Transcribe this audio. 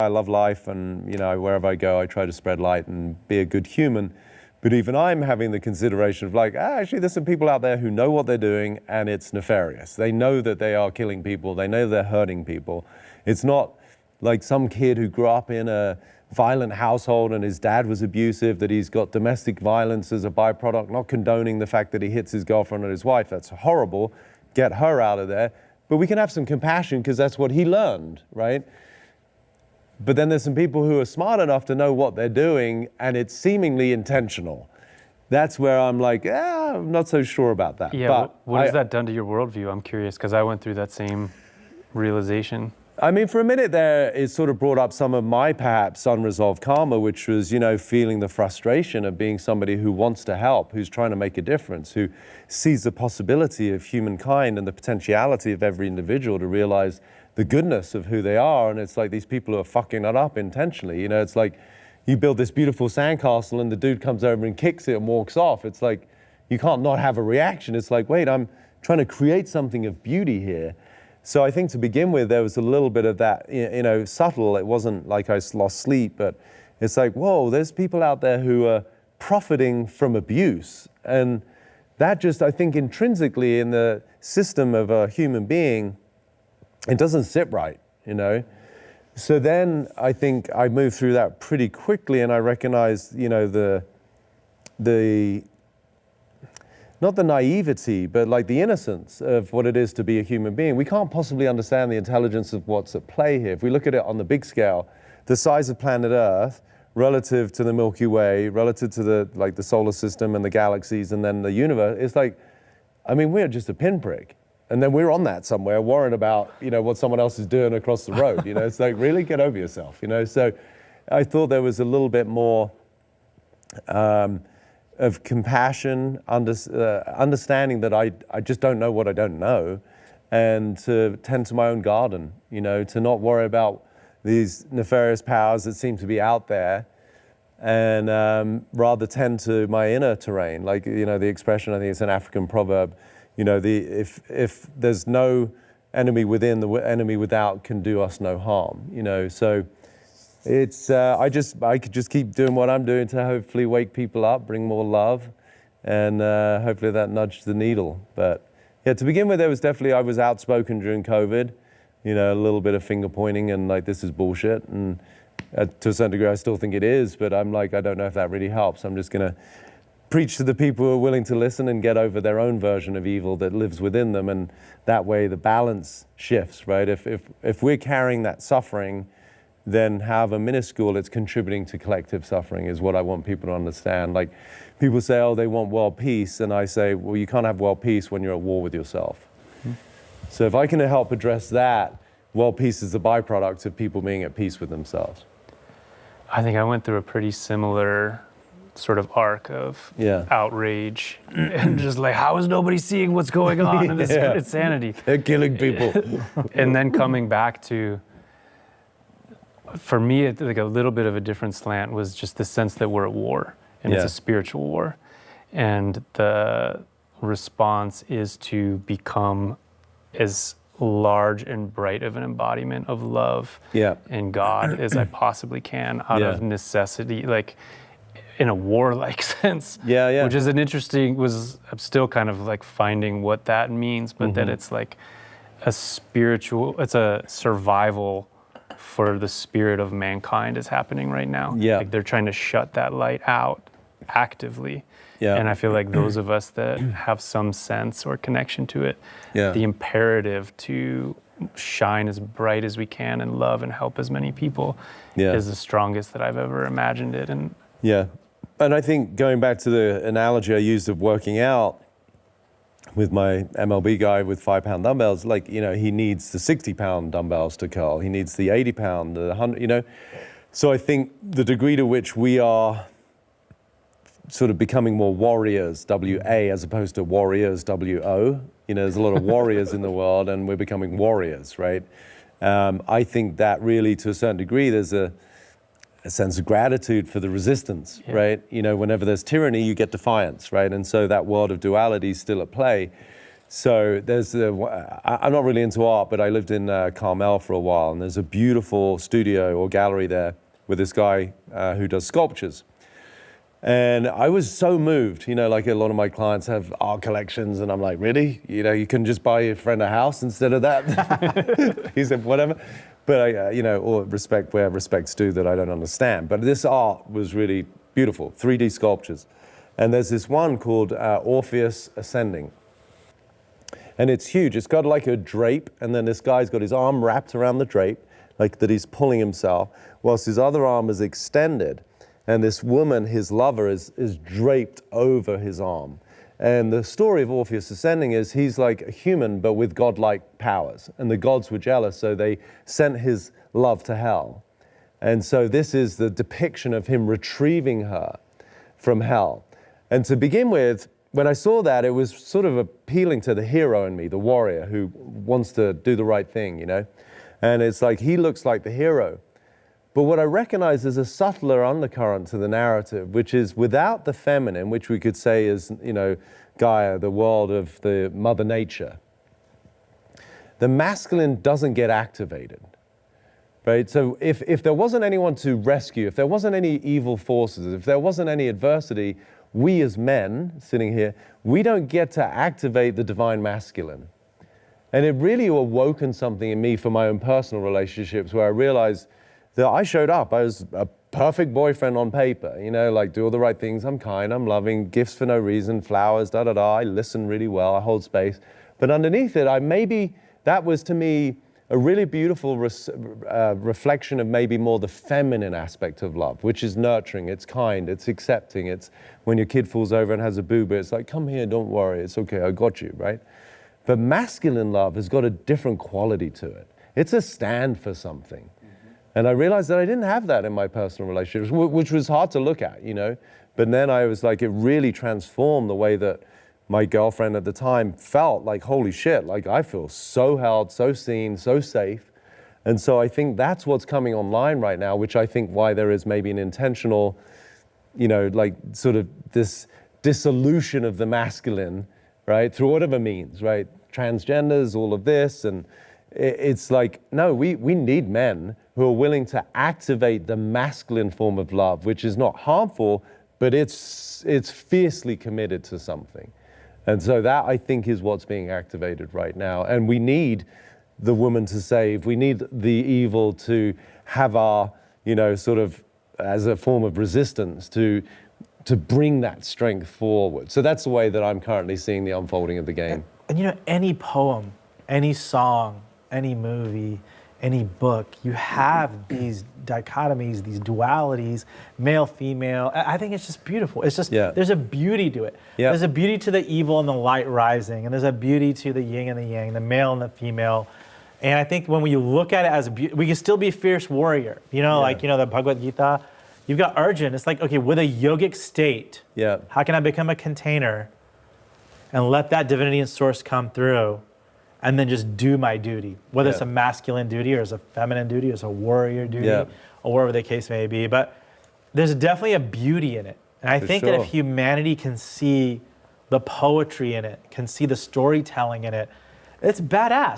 I love life, and wherever I go, I try to spread light and be a good human. But even I'm having the consideration of actually, there's some people out there who know what they're doing, and it's nefarious. They know that they are killing people. They know they're hurting people. It's not like some kid who grew up in a violent household and his dad was abusive, that he's got domestic violence as a byproduct, not condoning the fact that he hits his girlfriend or his wife. That's horrible. Get her out of there. But we can have some compassion because that's what he learned, right? But then there's some people who are smart enough to know what they're doing, and it's seemingly intentional. That's where I'm I'm not so sure about that. Yeah, but what has that done to your worldview? I'm curious, because I went through that same realization. I mean, for a minute there, it sort of brought up some of my perhaps unresolved karma, which was, feeling the frustration of being somebody who wants to help, who's trying to make a difference, who sees the possibility of humankind and the potentiality of every individual to realize the goodness of who they are. And it's like these people who are fucking it up intentionally. It's like you build this beautiful sandcastle and the dude comes over and kicks it and walks off. It's like you can't not have a reaction. It's like, wait, I'm trying to create something of beauty here. So I think to begin with, there was a little bit of that, subtle. It wasn't like I lost sleep, but it's like, whoa, there's people out there who are profiting from abuse. And that just, I think, intrinsically in the system of a human being, it doesn't sit right, So then I think I moved through that pretty quickly, and I recognized, the not the naivety, but the innocence of what it is to be a human being. We can't possibly understand the intelligence of what's at play here. If we look at it on the big scale, the size of planet Earth relative to the Milky Way, relative to the solar system and the galaxies and then the universe, it's we're just a pinprick. And then we're on that somewhere, worrying about, what someone else is doing across the road. It's like, really get over yourself, So I thought there was a little bit more of compassion, understanding that I just don't know what I don't know, and to tend to my own garden, to not worry about these nefarious powers that seem to be out there, and rather tend to my inner terrain. The expression, I think it's an African proverb, if there's no enemy within, the enemy without can do us no harm, So it's, I could just keep doing what I'm doing to hopefully wake people up, bring more love, and hopefully that nudged the needle. But yeah, to begin with, I was outspoken during COVID, a little bit of finger pointing and this is bullshit. And to a certain degree, I still think it is, but I'm I don't know if that really helps. I'm just gonna preach to the people who are willing to listen and get over their own version of evil that lives within them, and that way the balance shifts, right? If we're carrying that suffering, then however minuscule, it's contributing to collective suffering is what I want people to understand. People say, oh, they want world peace, and I say, well, you can't have world peace when you're at war with yourself. Mm-hmm. So if I can help address that, world peace is the byproduct of people being at peace with themselves. I think I went through a pretty similar sort of arc of outrage and just how is nobody seeing what's going on in this insanity? They're killing people. And then coming back to, for me, a little bit of a different slant was just the sense that we're at war, and it's a spiritual war. And the response is to become as large and bright of an embodiment of love and God as I possibly can out of necessity, in a warlike sense, which is I'm still kind of finding what that means, but that it's a spiritual, it's a survival for the spirit of mankind is happening right now. They're trying to shut that light out actively. And I feel like those of us that have some sense or connection to it, the imperative to shine as bright as we can and love and help as many people is the strongest that I've ever imagined it. And and I think going back to the analogy I used of working out with my MLB guy with 5-pound dumbbells, he needs the 60-pound dumbbells to curl. He needs the 80-pound, the 100, So I think the degree to which we are sort of becoming more warriors, W-A, as opposed to warriors, W-O. There's a lot of warriors in the world, and we're becoming warriors, right? I think that really, to a certain degree, there's a sense of gratitude for the resistance, right? Whenever there's tyranny, you get defiance, right? And so that world of duality is still at play. So I'm not really into art, but I lived in Carmel for a while, and there's a beautiful studio or gallery there with this guy who does sculptures. And I was so moved, like a lot of my clients have art collections, and I'm like, really? You can just buy your friend a house instead of that? He said, whatever. But or respect where respect's due that I don't understand. But this art was really beautiful, 3D sculptures. And there's this one called Orpheus Ascending. And it's huge. It's got like a drape, and then this guy's got his arm wrapped around the drape, like that he's pulling himself, whilst his other arm is extended. And this woman, his lover, is draped over his arm. And the story of Orpheus Ascending is he's like a human, but with godlike powers. And the gods were jealous, so they sent his love to hell. And so this is the depiction of him retrieving her from hell. And to begin with, when I saw that, it was sort of appealing to the hero in me, the warrior who wants to do the right thing, And it's like he looks like the hero. But what I recognize is a subtler undercurrent to the narrative, which is without the feminine, which we could say is, Gaia, the world of the Mother Nature, the masculine doesn't get activated, right? So if there wasn't anyone to rescue, if there wasn't any evil forces, if there wasn't any adversity, we as men sitting here, we don't get to activate the divine masculine. And it really awoken something in me for my own personal relationships where I realized that I showed up. I was a perfect boyfriend on paper, like do all the right things. I'm kind, I'm loving, gifts for no reason, flowers, I listen really well, I hold space. But underneath it, that was to me a really beautiful reflection of maybe more the feminine aspect of love, which is nurturing, it's kind, it's accepting. It's when your kid falls over and has a boo-boo, it's like, come here, don't worry, it's okay, I got you, right? But masculine love has got a different quality to it. It's a stand for something. And I realized that I didn't have that in my personal relationships, which was hard to look at, But then I was like, it really transformed the way that my girlfriend at the time felt like, holy shit, like I feel so held, so seen, so safe. And so I think that's what's coming online right now, which I think why there is maybe an intentional, like sort of this dissolution of the masculine, right? Through whatever means, right? Transgenders, all of this. And it's like, no, we need men who are willing to activate the masculine form of love, which is not harmful, but it's fiercely committed to something. And so that, I think, is what's being activated right now. And we need the woman to save. We need the evil to have our, sort of as a form of resistance to bring that strength forward. So that's the way that I'm currently seeing the unfolding of the game. And any poem, any song, any movie, any book, you have these dichotomies, these dualities, male, female. I think it's just beautiful. It's just, there's a beauty to it. Yeah. There's a beauty to the evil and the light rising, and there's a beauty to the yin and the yang, the male and the female. And I think when we look at it as we can still be a fierce warrior. The Bhagavad Gita, you've got Arjun. It's like, okay, with a yogic state, how can I become a container and let that divinity and source come through? And then just do my duty, whether it's a masculine duty or it's a feminine duty or it's a warrior duty or whatever the case may be. But there's definitely a beauty in it. And I think that if humanity can see the poetry in it, can see the storytelling in it, it's badass.